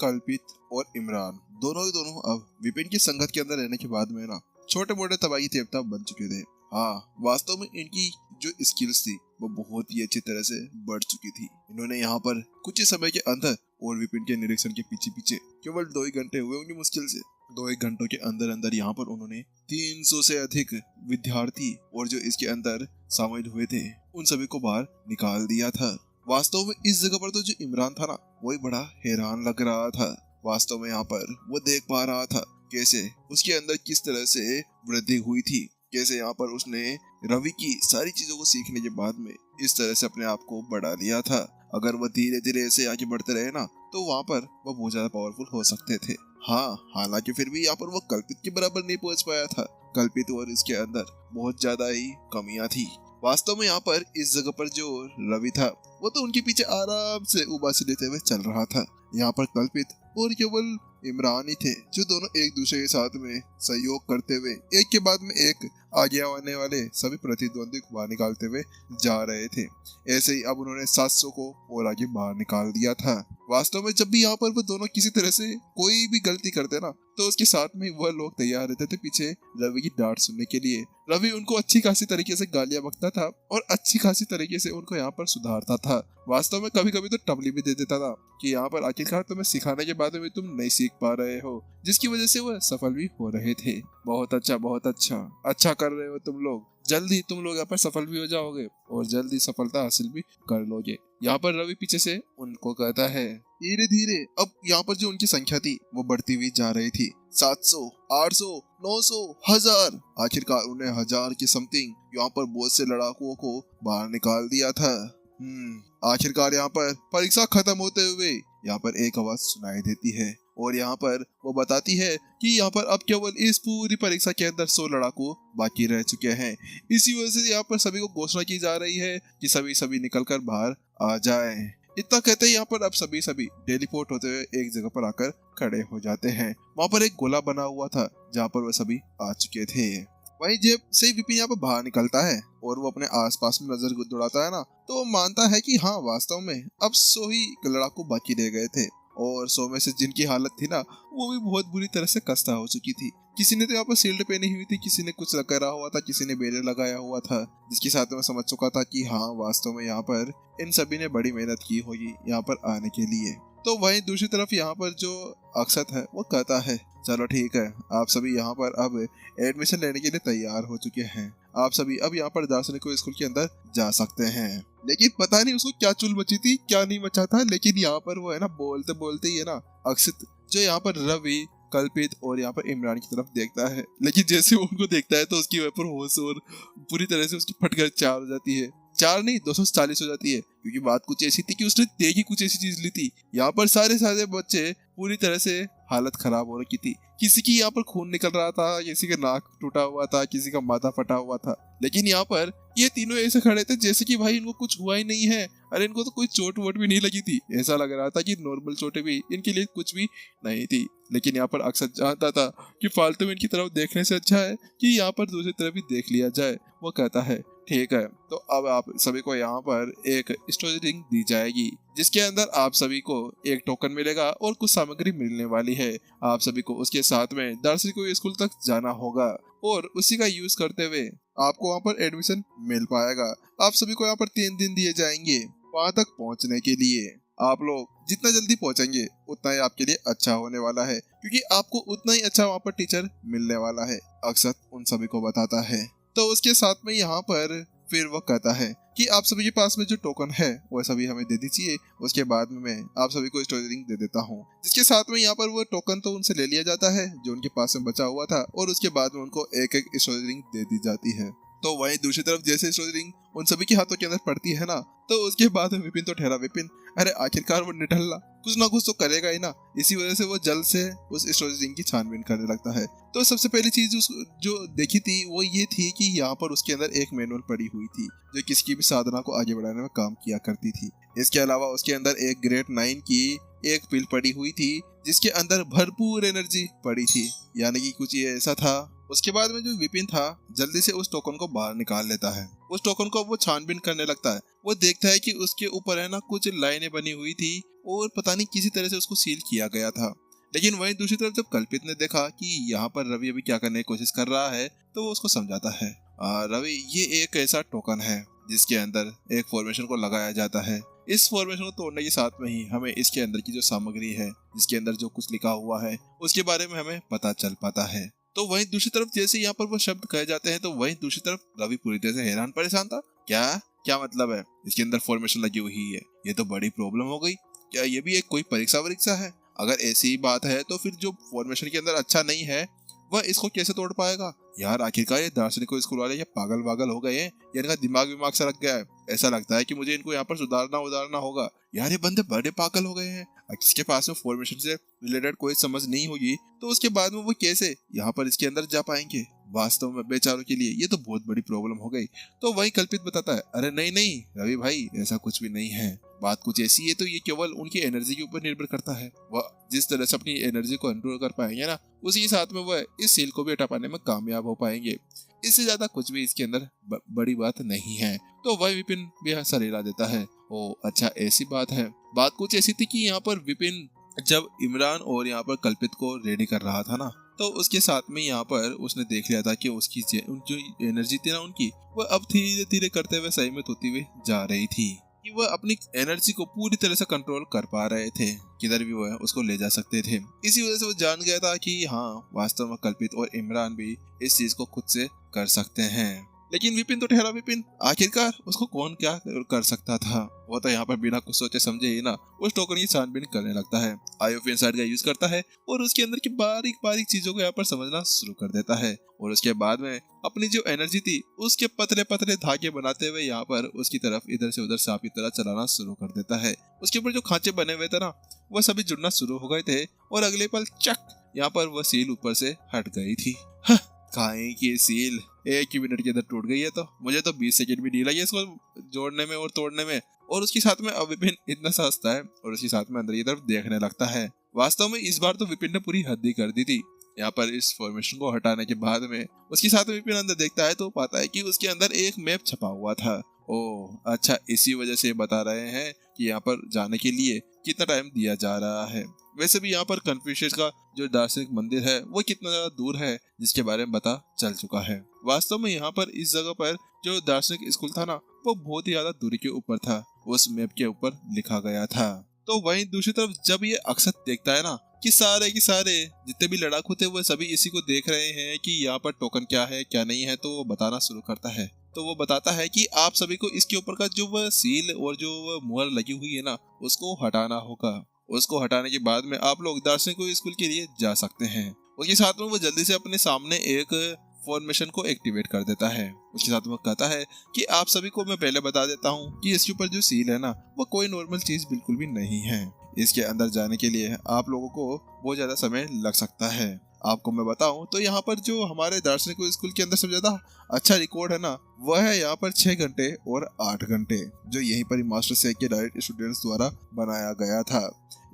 कल्पित और इमरान दोनों ही दोनों अब विपिन की संगत के अंदर रहने के बाद में ना छोटे मोटे तबाही देवता बन चुके थे। हाँ, वास्तव में इनकी जो स्किल्स थी वो बहुत ही अच्छी तरह से बढ़ चुकी थी। इन्होंने यहाँ पर कुछ ही समय के अंदर और विपिन के निरीक्षण के पीछे पीछे केवल 2 ही घंटे हुए उनकी मुश्किल से 2 ही घंटों के अंदर अंदर यहाँ पर उन्होंने 300 से अधिक विद्यार्थी और जो इसके अंदर शामिल हुए थे उन सभी को बाहर निकाल दिया था। वास्तव में इस जगह पर तो जो इमरान था ना वही बड़ा हैरान लग रहा था। वास्तव में यहाँ पर वो देख पा रहा था कैसे उसके अंदर किस तरह से वृद्धि हुई थी, कैसे यहाँ पर उसने रवि की सारी चीजों को सीखने के बाद में इस तरह से अपने आप को बढ़ा लिया था। अगर वह धीरे धीरे ऐसे आगे बढ़ते रहे ना तो वहाँ पर वह बहुत ज्यादा पावरफुल हो सकते थे। हाँ, हालांकि फिर भी यहाँ पर वह कल्पित के बराबर नहीं पहुंच पाया था। कल्पित और इसके अंदर बहुत ज्यादा ही कमियां थी। वास्तव में यहाँ पर इस जगह पर जो रवि था वो तो उनके पीछे आराम से उबासी लेते हुए चल रहा था। यहाँ पर कल्पित और केवल इमरान ही थे जो दोनों एक दूसरे के साथ में सहयोग करते हुए एक के बाद में एक आगे आने वाले सभी प्रतिद्वंदी को बाहर निकालते हुए जा रहे थे। ऐसे ही अब उन्होंने 700 को और आगे बाहर निकाल दिया था। वास्तव में जब भी यहाँ पर वो दोनों किसी तरह से कोई भी गलती करते ना तो उसके साथ में वह लोग तैयार रहते थे पीछे रवि की डांट सुनने के लिए। रवि उनको अच्छी खासी तरीके से गालियां बकता था और अच्छी खासी तरीके से उनको यहाँ पर सुधारता था। वास्तव में कभी कभी तो टबली भी दे देता था कि यहाँ पर आखिरकार तुम्हें सिखाने के बाद में तुम नहीं सीख पा रहे हो, जिसकी वजह से वह सफल भी हो रहे थे। बहुत अच्छा कर रहे हो तुम लोग, जल्दी तुम लोग यहाँ पर सफल भी हो जाओगे और जल्दी सफलता हासिल भी कर लोगे। यहाँ पर रवि पीछे से उनको कहता है। धीरे धीरे अब यहाँ पर जो उनकी संख्या थी वो बढ़ती हुई जा रही थी। 700, 800, 900, 1000, आखिरकार उन्हें 1000 की समथिंग यहाँ पर बहुत से लड़ाकुओं को बाहर निकाल दिया था। आखिरकार यहाँ पर परीक्षा खत्म होते हुए यहाँ पर एक आवाज सुनाई देती है और यहाँ पर वो बताती है कि यहाँ पर अब केवल इस पूरी परीक्षा के अंदर 100 लड़ाकू बाकी रह चुके हैं। इसी वजह से यहाँ पर सभी को घोषणा की जा रही है कि सभी निकलकर बाहर आ जाएं। इतना कहते ही यहाँ पर अब सभी टेलीपोर्ट होते हुए एक जगह पर आकर खड़े हो जाते हैं। वहाँ पर एक गोला बना हुआ था जहाँ पर वह सभी आ चुके थे। वहीं जब से विपिन यहाँ पर बाहर निकलता है और वो अपने आसपास में नजर दौड़ाता है ना तो वो मानता है कि हाँ, वास्तव में अब 100 ही लड़ाकू बाकी रह गए थे और 100 में से जिनकी हालत थी ना वो भी बहुत बुरी तरह से खस्ता हो चुकी थी। किसी ने तो यहाँ पर शील्ड पहनी हुई थी, किसी ने कुछ करा हुआ था, किसी ने बैरियर लगाया हुआ था, जिसके साथ में समझ चुका था कि हाँ, वास्तव में यहाँ पर इन सभी ने बड़ी मेहनत की होगी यहाँ पर आने के लिए। तो वहीं दूसरी तरफ यहाँ पर जो अक्षत है वो कहता है चलो ठीक है, आप सभी यहाँ पर अब एडमिशन लेने के लिए तैयार हो चुके हैं। आप सभी अब यहाँ पर दार्शनिक स्कूल के अंदर जा सकते हैं। लेकिन पता नहीं उसको क्या चुल मची थी, क्या नहीं मचा था, लेकिन यहाँ पर वो है ना बोलते बोलते ही है ना अक्षत जो यहाँ पर रवि, कल्पित और यहाँ पर इमरान की तरफ देखता है। लेकिन जैसे वो उनको देखता है तो उसकी वहाँ पर होश और पूरी तरह से उसकी फटकर 4 हो जाती है। 4 नहीं 240 हो जाती है, क्योंकि बात कुछ ऐसी थी कि उसने देख ही कुछ ऐसी चीज ली थी। यहाँ पर सारे बच्चे पूरी तरह से हालत खराब हो रखी थी। किसी की यहाँ पर खून निकल रहा था, किसी का नाक टूटा हुआ था, किसी का माथा फटा हुआ था। लेकिन यहाँ पर ये तीनों ऐसे खड़े थे जैसे कि भाई इनको कुछ हुआ ही नहीं है। अरे इनको तो कोई चोट वोट भी नहीं लगी थी। ऐसा लग रहा था कि नॉर्मल चोटें भी इनके लिए कुछ भी नहीं थी। लेकिन यहाँ पर अक्सर जानता था कि फालतू में इनकी तरफ देखने से अच्छा है कि यहाँ पर दूसरी तरफ भी देख लिया जाए। वो कहता है ठीक है, तो अब आप सभी को यहाँ पर एक स्टोरी रिंग दी जाएगी जिसके अंदर आप सभी को एक टोकन मिलेगा और कुछ सामग्री मिलने वाली है। आप सभी को उसके साथ में दार्शनिक स्कूल तक जाना होगा और उसी का यूज करते हुए आपको वहाँ पर एडमिशन मिल पाएगा। आप सभी को यहाँ पर 3 दिन दिए जाएंगे वहाँ तक पहुँचने के लिए। आप लोग जितना जल्दी पहुँचेंगे उतना ही आपके लिए अच्छा होने वाला है, क्योंकि आपको उतना ही अच्छा वहाँ पर टीचर मिलने वाला है। अक्सर उन सभी को बताता है। तो उसके साथ में यहाँ पर फिर वो कहता है कि आप सभी के पास में जो टोकन है वो सभी हमें दे दीजिए। उसके बाद में मैं आप सभी को स्टोरी रिंग दे देता हूँ, जिसके साथ में यहाँ पर वो टोकन तो उनसे ले लिया जाता है जो उनके पास में बचा हुआ था और उसके बाद में उनको एक एक स्टोरी रिंग दे दी जाती है। तो वहीं दूसरी तरफ जैसे स्टोरी रिंग उन सभी के हाथों के अंदर पड़ती है ना तो उसके बाद में विपिन तो ठहरा। विपिन अरे आखिरकार वो निठल्ला कुछ ना कुछ तो करेगा ही ना। इसी वजह से वो जल्द से उस स्टोरी रिंग की छानबीन करने लगता है। तो सबसे पहली चीज जो देखी थी वो ये थी कि यहाँ पर उसके अंदर एक मैनुअल पड़ी हुई थी जो किसी की भी साधना को आगे बढ़ाने में काम किया करती थी। इसके अलावा उसके अंदर एक ग्रेड 9 की एक पिल पड़ी हुई थी जिसके अंदर भरपूर एनर्जी पड़ी थी, यानी कि कुछ ये ऐसा था। उसके बाद में जो विपिन था जल्दी से उस टोकन को बाहर निकाल लेता है। उस टोकन को वो छानबीन करने लगता है। वो देखता है कि उसके ऊपर है ना कुछ लाइनें बनी हुई थी और पता नहीं किसी तरह से उसको सील किया गया था। लेकिन वहीं दूसरी तरफ जब कल्पित ने देखा कि यहाँ पर रवि अभी क्या करने की कोशिश कर रहा है तो वो उसको समझाता है, रवि ये एक ऐसा टोकन है जिसके अंदर एक फॉर्मेशन को लगाया जाता है। इस फॉर्मेशन को तोड़ने के साथ में ही हमें इसके अंदर की जो सामग्री है, जिसके अंदर जो कुछ लिखा हुआ है, उसके बारे में हमें पता चल पाता है। तो वहीं दूसरी तरफ जैसे यहाँ पर वो शब्द कहे जाते हैं तो वहीं दूसरी तरफ रवि पूरी तरह से हैरान परेशान था। क्या क्या मतलब है? इसके अंदर फॉर्मेशन लगी हुई है, ये तो बड़ी प्रॉब्लम हो गई। क्या ये भी एक कोई परीक्षा वरीक्षा है? अगर ऐसी ही बात है तो फिर जो फॉर्मेशन के अंदर अच्छा नहीं है वह इसको कैसे तोड़ पाएगा? यार आखिरकार ये दार्शनिक स्कूल वाले ये पागल वागल हो गए हैं या इनका दिमाग सा रख गया है। ऐसा लगता है कि मुझे इनको यहाँ पर सुधारना होगा। यार ये बंदे बड़े पागल हो गए हैं। किसके पास में फॉर्मेशन से रिलेटेड कोई समझ नहीं होगी तो उसके बाद में वो कैसे यहाँ पर इसके अंदर जा पाएंगे? वास्तव में बेचारों के लिए ये तो बहुत बड़ी प्रॉब्लम हो गई। तो वही कल्पित बताता है, अरे नहीं नहीं रवि भाई, ऐसा कुछ भी नहीं है। बात कुछ ऐसी है तो ये केवल उनकी एनर्जी के ऊपर निर्भर करता है। वह जिस तरह से अपनी एनर्जी को कंट्रोल कर पाएंगे ना, उसी के साथ में वह इस सील को भी हटा पाने में कामयाब हो पाएंगे। इससे ज्यादा कुछ भी इसके अंदर बड़ी बात नहीं है। तो वह विपिन भी हंसा हिला देता है। ओ अच्छा ऐसी बात है। बात कुछ ऐसी थी कि यहाँ पर विपिन जब इमरान और यहाँ पर कल्पित को रेडी कर रहा था ना, तो उसके साथ में यहाँ पर उसने देख लिया था कि उसकी जो एनर्जी थी ना उनकी, वह अब धीरे धीरे करते हुए सही में होती हुई जा रही थी कि वह अपनी एनर्जी को पूरी तरह से कंट्रोल कर पा रहे थे, किधर भी वह उसको ले जा सकते थे। इसी वजह से वो जान गया था कि हाँ वास्तव में कल्पित और इमरान भी इस चीज को खुद से कर सकते हैं। लेकिन विपिन तो ठहरा विपिन, आखिरकार उसको कौन क्या कर सकता था? वो तो यहाँ पर बिना कुछ सोचे समझे ही ना उस टोकन की छानबीन करने लगता है, आई ऑफ इनसाइट का यूज करता है और उसके अंदर की बारीक बारीक चीजों को यहाँ पर समझना शुरू कर देता है। और उसके बाद में अपनी जो एनर्जी थी उसके पतले पतले धागे बनाते हुए यहाँ पर उसकी तरफ इधर से उधर सांप की तरह चलाना शुरू कर देता है। उसके ऊपर जो खांचे बने हुए थे ना, वह सभी जुड़ना शुरू हो गए थे और अगले पल चक यहाँ पर वह सील ऊपर से हट गई थी। काहे की सील 1 ही मिनट के अंदर टूट गई है। तो मुझे तो 20 सेकंड भी नहीं लगे इसको जोड़ने में और तोड़ने में। और उसके साथ में अब विपिन इतना सा हंसता है और उसके साथ में अंदर की तरफ देखने लगता है। वास्तव में इस बार तो विपिन ने पूरी हद ही कर दी थी। यहाँ पर इस फॉर्मेशन को हटाने के बाद में उसके साथ में विपिन अंदर देखता है तो पाता है कि उसके अंदर एक मैप छपा हुआ था। ओह अच्छा, इसी वजह से बता रहे हैं कि यहाँ पर जाने के लिए कितना टाइम दिया जा रहा है। वैसे भी यहाँ पर कन्फ्यूशियस का जो दार्शनिक मंदिर है वो कितना ज्यादा दूर है, जिसके बारे में पता चल चुका है। वास्तव में यहाँ पर इस जगह पर जो दार्शनिक स्कूल था ना, वो बहुत ही ज्यादा दूरी के ऊपर था, उस मैप के ऊपर लिखा गया था। तो वहीं दूसरी तरफ जब ये अक्षत देखता है ना कि सारे के सारे जितने भी लड़ाकू थे वो सभी इसी को देख रहे हैं कि यहाँ पर टोकन क्या है क्या नहीं है, तो वो बताना शुरू करता है। तो वो बताता है कि आप सभी को इसके ऊपर का जो वह सील और जो वह मुहर लगी हुई है ना, उसको हटाना होगा। उसको हटाने के बाद में आप लोग दार्शनिक स्कूल के लिए जा सकते हैं। उसके साथ में वो जल्दी से अपने सामने एक फॉर्मेशन को एक्टिवेट कर देता है। उसके साथ वो कहता है कि आप सभी को मैं पहले बता देता हूँ कि इसके ऊपर जो सील है ना, वो कोई नॉर्मल चीज बिल्कुल भी नहीं है। इसके अंदर जाने के लिए आप लोगों को बहुत ज्यादा समय लग सकता है। आपको मैं बताऊं तो यहाँ पर जो हमारे दार्शनिक स्कूल के अंदर सबसे ज्यादा अच्छा रिकॉर्ड है ना, वह है यहाँ पर 6 घंटे और 8 घंटे, जो यहीं पर मास्टर सेक के डायरेक्ट स्टूडेंट्स द्वारा बनाया गया था।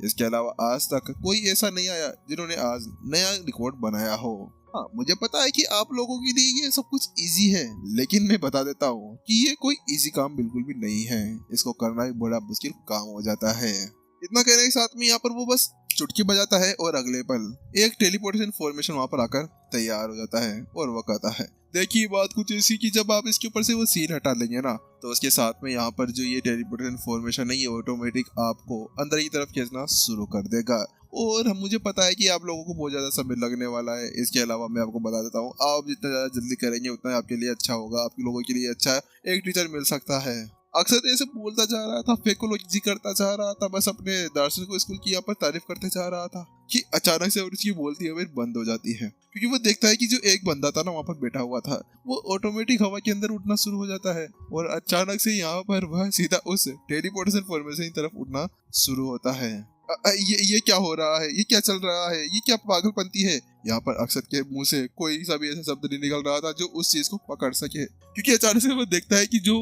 इसके अलावा आज तक कोई ऐसा नहीं आया जिन्होंने आज नया रिकॉर्ड बनाया हो। हाँ, मुझे पता है कि आप लोगों के लिए ये सब कुछ इजी है, लेकिन मैं बता देता हूँ कि ये कोई इजी काम बिल्कुल भी नहीं है। इसको करना भी बड़ा मुश्किल काम हो जाता है। इतना कहने के साथ में यहाँ पर वो बस चुटकी बजाता है और अगले पल एक टेलीपोर्टेशन फॉर्मेशन वहां पर आकर तैयार हो जाता है और वो कहता है, देखिए बात कुछ ऐसी कि जब आप इसके ऊपर से वो सील हटा लेंगे ना, तो उसके साथ में यहाँ पर जो ये टेलीपोर्टेशन फॉर्मेशन है ये ऑटोमेटिक आपको अंदर की तरफ खींचना शुरू कर देगा। और मुझे पता है कि आप लोगों को बहुत ज्यादा समय लगने वाला है। इसके अलावा मैं आपको बता देता हूँ, आप जितना ज्यादा जल्दी करेंगे उतना आपके लिए अच्छा होगा, आप लोगों के लिए अच्छा एक टीचर मिल सकता है। अक्सर ऐसे बोलता जा रहा था, फेकोलॉजी करता जा रहा था, बस अपने दार्शनिक स्कूल की यहाँ पर तारीफ करते जा रहा था कि अचानक से उसकी बोलती है बंद हो जाती है, क्योंकि वो देखता है कि जो एक बंदा था ना वहाँ पर बैठा हुआ था, वो ऑटोमेटिक हवा के अंदर उड़ना शुरू हो जाता है और अचानक से यहाँ पर वह सीधा उस टेलीपोर्टेशन फॉर्मेशन की तरफ उड़ना शुरू होता है। ये क्या हो रहा है, ये क्या चल रहा है, ये क्या पागलपंती है? यहाँ पर अक्षत के मुंह से कोई सा भी ऐसा शब्द नहीं निकल रहा था जो उस चीज को पकड़ सके, क्योंकि अचानक से वो देखता है कि जो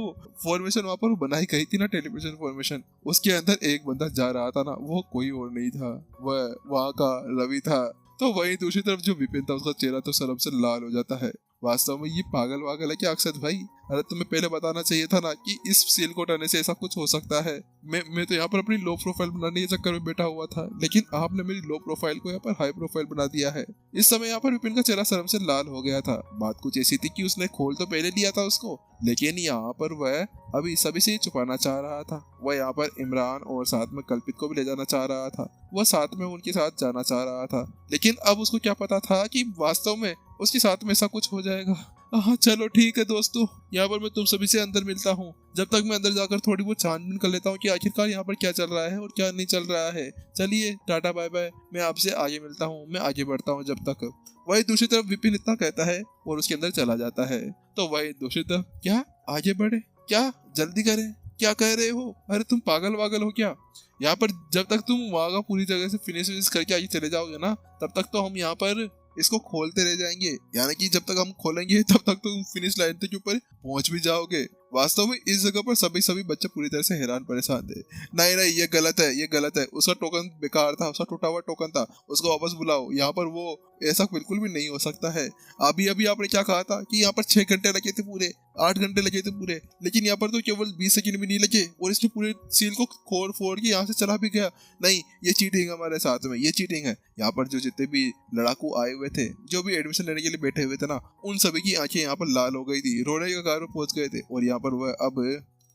फॉर्मेशन वहाँ पर बनाई गई थी ना, टेलीविजन फॉर्मेशन, उसके अंदर एक बंदा जा रहा था ना, वो कोई और नहीं था, वह वहाँ का रवि था। तो वहीं दूसरी तरफ जो विपिन था, उसका चेहरा तो शर्म से लाल हो जाता है। वास्तव में ये पागल वागल है क्या अक्षत भाई? अरे तुम्हें पहले बताना चाहिए था ना कि इस सील को हटाने से ऐसा कुछ हो सकता है। मैं तो यहाँ पर अपनी लो प्रोफाइल बनाने के चक्कर में बैठा हुआ था, लेकिन आपने मेरी लो प्रोफाइल को यहाँ पर हाई प्रोफाइल बना दिया है। इस समय यहाँ पर विपिन का चेहरा शर्म से लाल हो गया था। बात कुछ ऐसी थी कि उसने खोल तो पहले लिया था उसको, लेकिन यहाँ पर वह अभी सभी से छुपाना चाह रहा था। वह यहाँ पर इमरान और साथ में कल्पित को भी ले जाना चाह रहा था। वह साथ में उनके साथ जाना चाह रहा था, लेकिन अब उसको क्या पता था कि वास्तव में उसके साथ में ऐसा कुछ हो जाएगा। हाँ चलो ठीक है दोस्तों, यहाँ पर मैं तुम सभी से अंदर मिलता हूँ। जब तक मैं अंदर जाकर थोड़ी बहुत छानबीन कर लेता हूँ कि आखिरकार यहाँ पर क्या चल रहा है और क्या नहीं चल रहा है। चलिए टाटा बाय बाय, मैं आपसे आगे मिलता हूँ, मैं आगे बढ़ता हूँ जब तक। वही दूसरी तरफ विपिन इतना कहता है और उसके अंदर चला जाता है। तो वही दूसरी तरफ, क्या आगे बढ़े, क्या जल्दी करें, क्या कह रहे हो? अरे तुम पागल वागल हो क्या? यहाँ पर जब तक तुम वहाँ का पूरी जगह से फिनिश करके आगे चले जाओगे ना, तब तक तो हम यहाँ पर इसको खोलते रह जाएंगे। यानी कि जब तक हम खोलेंगे तब तक तुम फिनिश लाइन के ऊपर पहुंच भी जाओगे। वास्तव में इस जगह पर सभी बच्चे पूरी तरह से हैरान परेशान थे। नहीं नहीं, ये गलत है, ये गलत है। उसका टोकन बेकार था, उसका टूटा हुआ टोकन था, उसको वापस बुलाओ। यहाँ पर वो ऐसा बिल्कुल भी नहीं हो सकता है। अभी अभी आपने क्या कहा था कि यहाँ पर 6 घंटे लगे थे, पूरे 8 घंटे लगे थे पूरे, लेकिन यहाँ पर तो केवल 20 सेकंड भी नहीं लगे और इसके पूरे सील को फोड़ के यहाँ से चला भी गया। नहीं, ये चीटिंग हमारे साथ में, ये चीटिंग है। यहाँ पर जो जितने भी लड़ाकू आए हुए थे, जो भी एडमिशन लेने के लिए बैठे हुए थे ना, उन सभी की आंखें यहाँ पर लाल हो गई थी, रोने के कारण पहुंच गए थे और यहाँ पर वह अब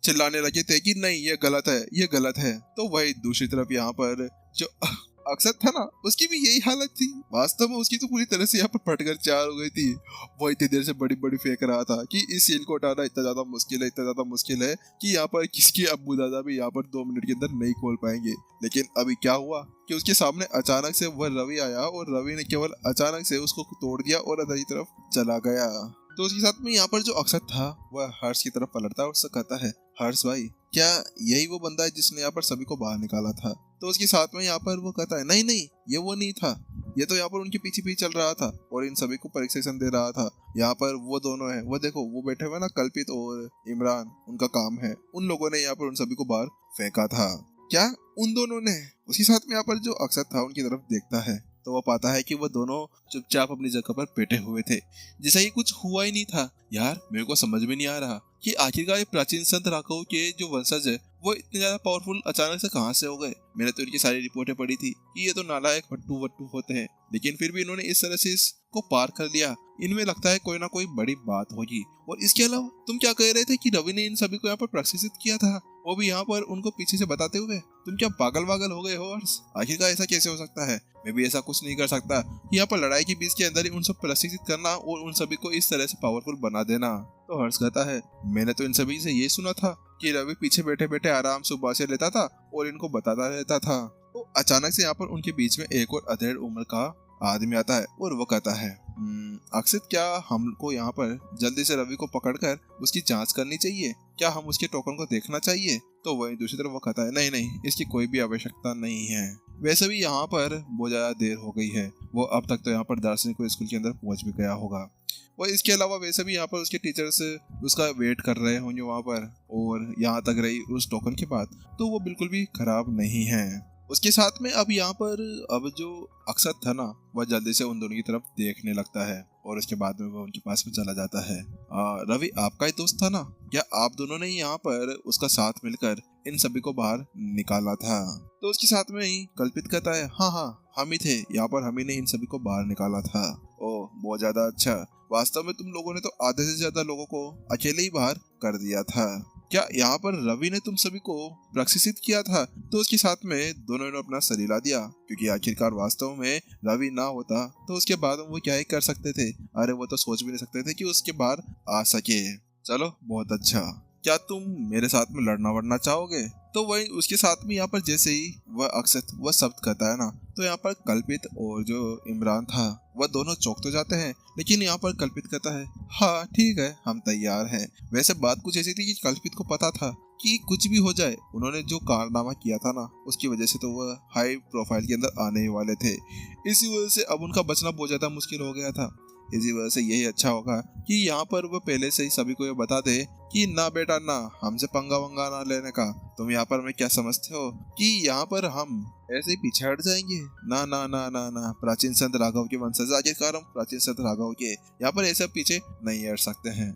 चिल्लाने लगे थे कि नहीं ये गलत है, ये गलत है। तो वही दूसरी तरफ यहाँ पर जो अक्षत था ना, उसकी भी यही हालत थी। वास्तव में उसकी तो पूरी तरह से यहाँ पर फटकर चार हो गई थी। वो इतनी देर से बड़ी बड़ी फेंक रहा था कि इस सील को हटाना इतना ज्यादा मुश्किल है, इतना ज्यादा मुश्किल है कि यहाँ पर किसके अब्बू दादा भी यहाँ पर 2 मिनट के अंदर नहीं खोल पाएंगे। लेकिन अभी क्या हुआ कि उसके सामने अचानक से वह रवि आया और रवि ने केवल अचानक से उसको तोड़ दिया और अंदर की तरफ चला गया। तो उसके साथ में यहाँ पर जो अक्षत था वह हर्ष की तरफ पलटता है और उससे कहता है, हर्ष भाई क्या यही वो बंदा है जिसने यहाँ पर सभी को बाहर निकाला था? तो उसके साथ में यहाँ पर वो कहता है, नहीं नहीं, ये वो नहीं था, ये तो यहाँ पर उनके पीछे पीछे चल रहा था और इन सभी को परीक्षण दे रहा था। यहाँ पर वो दोनों हैं, वो देखो वो बैठे हुए ना, कल्पित और इमरान, उनका काम है, उन लोगों ने यहाँ पर उन सभी को बाहर फेंका था। क्या उन दोनों ने? उसके साथ में यहाँ पर जो अक्षत था उनकी तरफ देखता है तो वो पाता है कि वो दोनों चुपचाप अपनी जगह पर बैठे हुए थे, जैसा कि कुछ हुआ ही नहीं था। यार मेरे को समझ में नहीं आ रहा कि आखिरकार ये प्राचीन संत राघव के जो वंशज है वो इतने ज्यादा पावरफुल अचानक से कहाँ से हो गए। मैंने तो इनकी सारी रिपोर्टें पढ़ी थी कि ये तो नालायक भट्टू वट्टू होते हैं, लेकिन फिर भी इन्होंने इस तरह से इसको पार कर लिया। इनमें लगता है कोई ना कोई बड़ी बात होगी। और इसके अलावा तुम क्या कह रहे थे कि रवि ने इन सभी को यहाँ पर प्रशिक्षित किया था, वो भी यहाँ पर उनको पीछे से बताते हुए? तुम क्या पागल वागल हो गए हो हर्ष? आखिरकार ऐसा कैसे हो सकता है? मैं भी ऐसा कुछ नहीं कर सकता कि यहाँ पर लड़ाई के बीच के अंदर ही उन सब प्रशिक्षित करना और उन सभी को इस तरह से पावरफुल बना देना। तो हर्ष कहता है, मैंने तो इन सभी से ये सुना था कि रवि पीछे बैठे बैठे आराम से उबासे लेता था और इनको बताता रहता था। तो अचानक से यहाँ पर उनके बीच में एक और अधेड़ उम्र का आदमी आता है और वो कहता है, अक्षत क्या हमको यहाँ पर जल्दी से रवि को पकड़कर उसकी जांच करनी चाहिए? क्या हम उसके टोकन को देखना चाहिए? तो वही दूसरी तरफ वो कहता है, नहीं नहीं, इसकी कोई भी आवश्यकता नहीं है। वैसे भी यहाँ पर बहुत ज्यादा देर हो गई है, वो अब तक तो यहाँ पर दार्शनिक को स्कूल के अंदर पहुंच भी गया होगा। और इसके अलावा वैसे भी यहाँ पर उसके टीचर्स उसका वेट कर रहे होंगे वहाँ पर, और यहाँ तक रही उस टोकन की बात, तो वो बिल्कुल भी खराब नहीं है। उसके साथ में अब यहाँ पर अब जो अक्षत था ना, वह जल्दी से उन दोनों की तरफ देखने लगता है और उसके बाद में वो उनके पास में चला जाता है। रवि आपका ही दोस्त था ना? क्या आप दोनों ने यहाँ पर उसका साथ मिलकर इन सभी को बाहर निकाला था? तो उसके साथ में ही कल्पित कहता है, हाँ हाँ हम ही थे, यहाँ पर हम ही ने इन सभी को बाहर निकाला था। ओह बहुत ज्यादा अच्छा, वास्तव में तुम लोगों ने तो आधे से ज्यादा लोगों को अकेले ही बाहर कर दिया था। क्या यहाँ पर रवि ने तुम सभी को प्रशिक्षित किया था? तो उसके साथ में दोनों ने अपना सलीला दिया, क्योंकि आखिरकार वास्तव में रवि ना होता तो उसके बाद वो क्या ही कर सकते थे। अरे वो तो सोच भी नहीं सकते थे कि उसके बाहर आ सके। चलो बहुत अच्छा, क्या तुम मेरे साथ में लड़ना वड़ना चाहोगे? तो वही उसके साथ में यहाँ पर जैसे ही वह अक्षत वह शब्द कहता है ना, तो यहाँ पर कल्पित और जो इमरान था वह दोनों चौंक तो जाते हैं, लेकिन यहाँ पर कल्पित कहता है, हाँ ठीक है हम तैयार हैं। वैसे बात कुछ ऐसी थी कि कल्पित को पता था कि कुछ भी हो जाए, उन्होंने जो कारनामा किया था ना उसकी वजह से तो वह हाई प्रोफाइल के अंदर आने ही वाले थे। इसी वजह से अब उनका बचना बहुत ज्यादा मुश्किल हो गया था। इसी वजह से यही अच्छा होगा कि यहाँ पर वो पहले से ही सभी को ये बता दे कि ना बेटा ना, हमसे पंगा वंगा ना लेने का। तुम यहाँ पर मैं क्या समझते हो कि यहाँ पर हम ऐसे ही पीछे हट जाएंगे? ना ना ना ना ना, प्राचीन संत राघव के वंशज, आखिरकार हम प्राचीन संत राघव के, यहाँ पर ऐसे पीछे नहीं हट सकते हैं।